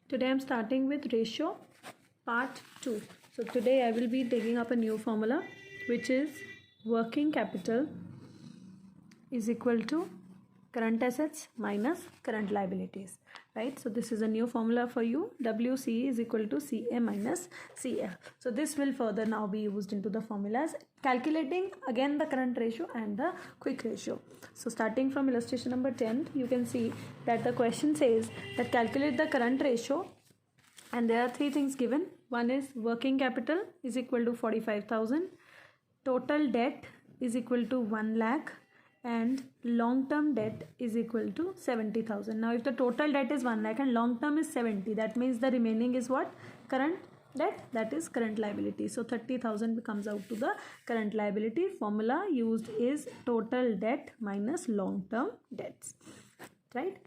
Today I'm starting with ratio part 2. So today I will be taking up a new formula, which is working capital is equal to current assets minus current liabilities, right? So this is a new formula for you. WC is equal to CA minus CL. So this will further now be used into the formulas, calculating again the current ratio and the quick ratio. So starting from illustration number 10, you can see that the question says that calculate the current ratio, and there are three things given. One is working capital is equal to 45,000, total debt is equal to 1 lakh, and long term debt is equal to 70,000. Now if the total debt is 1 lakh and long term is 70, that means the remaining is what? Current debt, that is current liability. So 30,000 comes out to the current liability. Formula used is total debt minus long term debts, right?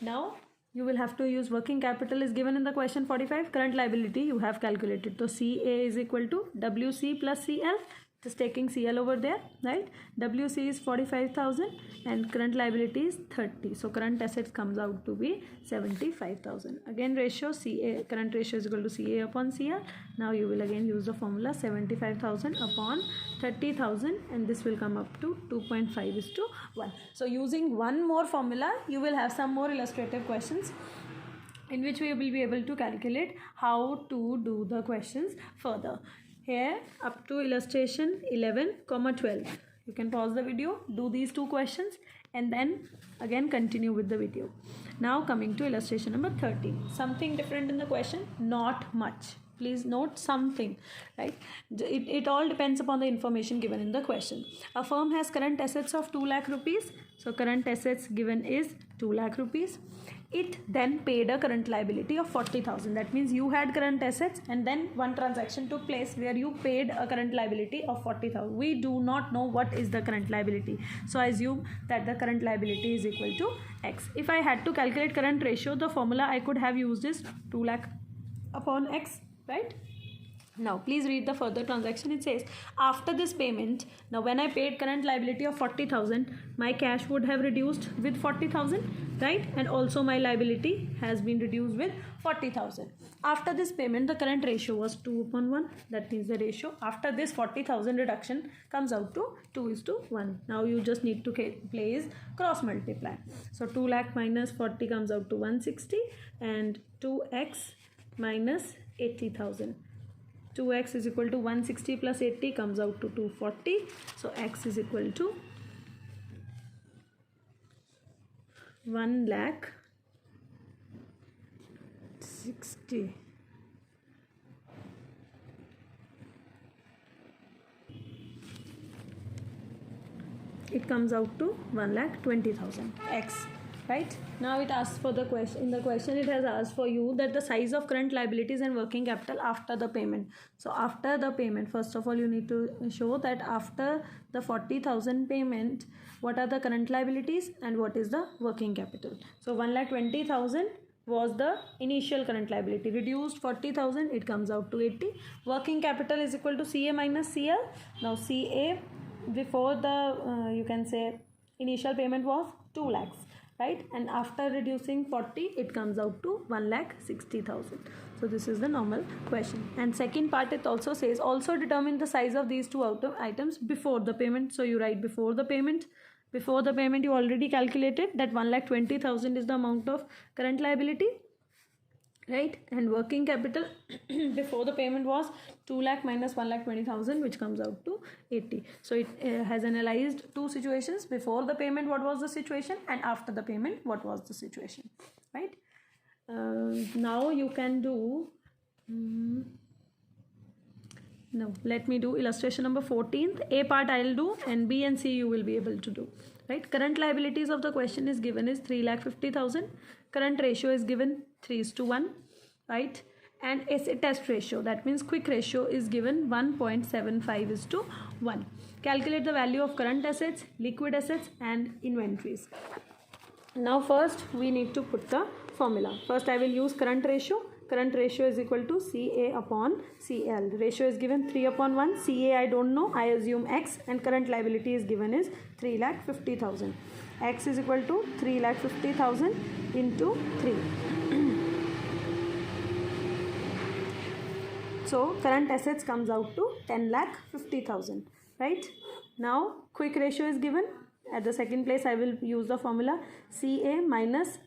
Now you will have to use working capital is given in the question 45, current liability you have calculated. So CA is equal to WC plus CL, just taking CL over there, right? WC is 45,000 and current liability is 30. So current assets comes out to be 75,000. Again ratio CA, current ratio is equal to CA upon CL. Now you will again use the formula 75,000 upon 30,000, and this will come up to 2.5:1. So using one more formula, you will have some more illustrative questions in which we will be able to calculate how to do the questions further. Here up to illustration 11, 12. You can pause the video, do these two questions, and then again continue with the video. Now coming to illustration number 13. Something different in the question, not much. Please note something, right? It all depends upon the information given in the question. A firm has current assets of 2 lakh rupees. So current assets given is 2 lakh rupees. It then paid a current liability of 40,000. That means you had current assets and then one transaction took place where you paid a current liability of 40,000. We do not know what is the current liability. So I assume that the current liability is equal to X. If I had to calculate current ratio, the formula I could have used is 2 lakh upon X, right? Now please read the further transaction. It says after this payment, now when I paid current liability of 40,000, my cash would have reduced with 40,000, right? And also my liability has been reduced with 40,000. After this payment, the current ratio was 2/1. That means the ratio after this 40,000 reduction comes out to 2:1. Now you just need to place cross multiply. So 2 lakh minus 40 comes out to 160, and 2x minus 80,000. 2x is equal to 160 plus 80 comes out to 240. So x is equal to 1,60,000. It comes out to 1,20,000 x. Right? Now it asks for the question. In the question, it has asked for you that the size of current liabilities and working capital after the payment. So after the payment, first of all, you need to show that after the 40,000 payment, what are the current liabilities and what is the working capital. So 1,20,000 was the initial current liability. Reduced 40,000, it comes out to 80. Working capital is equal to CA minus CL. Now CA before the you can say initial payment was 2 lakhs. Right, and after reducing 40, it comes out to 1,60,000. So this is the normal question. And second part, it also says also determine the size of these two items before the payment. So you write before the payment. Before the payment, you already calculated that 1,20,000 is the amount of current liability, right? And working capital before the payment was 2 lakh minus 1,20,000, which comes out to 80. So it has analyzed two situations: before the payment what was the situation, and after the payment what was the situation, right? Now you can do no, let me do illustration number 14th. A part I'll do and B and C you will be able to do, right? Current liabilities of the question is given is 3,50,000. Current ratio is given 3:1, right? And asset test ratio, that means quick ratio, is given 1.75:1. Calculate the value of current assets, liquid assets and inventories. Now first we need to put the formula. First I will use current ratio. Current ratio is equal to CA upon CL. Ratio is given 3/1. CA I don't know, I assume X, and current liability is given is 3,50,000. X is equal to 3,50,000 into 3. So current assets comes out to 10,50,000, right? Now quick ratio is given. At the second place I will use the formula CA minus,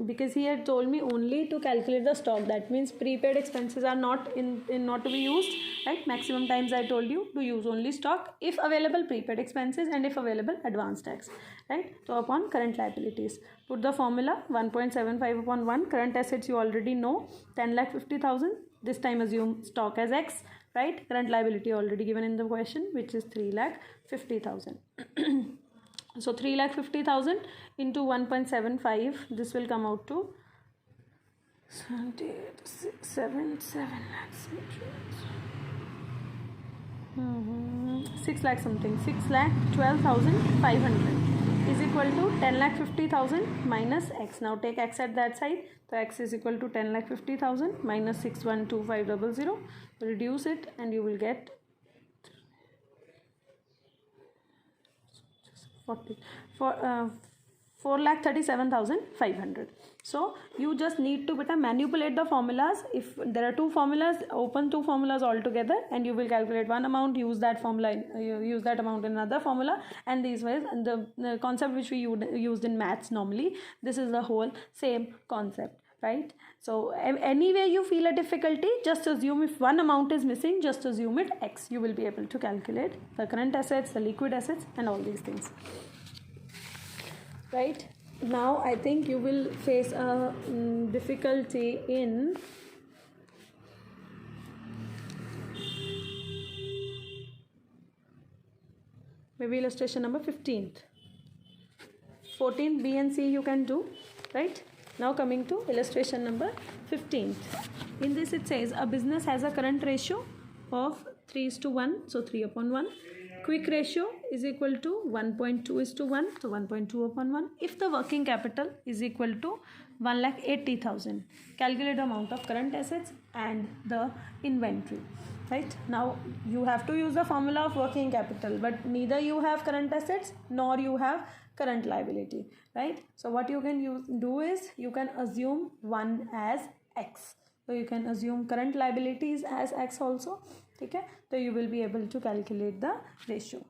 because he had told me only to calculate the stock. That means prepaid expenses are not not to be used, right? Maximum times I told you to use only stock, if available prepaid expenses, and if available advance tax, right? So upon current liabilities, put the formula 1.75 upon 1. Current assets you already know, 10,50,000. This time assume stock as X, right? Current liability already given in the question, which is 3,50,000. So 3,50,000 into 1.75, this will come out to 7 lakhs. 6 lakh something, 6,12,500 is equal to 10,50,000 minus X. Now take X at that side. So X is equal to 10,50,000 minus 612500. Reduce it and you will get 4,37,500. So you just need to manipulate the formulas. If there are two formulas, open two formulas all together and you will calculate one amount, use that formula, use that amount in another formula, and these ways. And the concept which we used in maths normally, this is the whole same concept, right? So anyway you feel a difficulty, just assume if one amount is missing, just assume it X. You will be able to calculate the current assets, the liquid assets, and all these things, right? Now I think you will face a difficulty in maybe illustration number 15th. 14th B and C you can do, right? Now coming to illustration number 15th. In this it says a business has a current ratio of 3:1, so 3 upon 1. Quick ratio is equal to 1.2:1, so 1.2 upon 1. If the working capital is equal to 1,80,000, calculate the amount of current assets and the inventory, right? Now you have to use the formula of working capital, but neither you have current assets nor you have current liability, right? So what you can do is you can assume one as X. So you can assume current liabilities as X also, okay? So you will be able to calculate the ratio.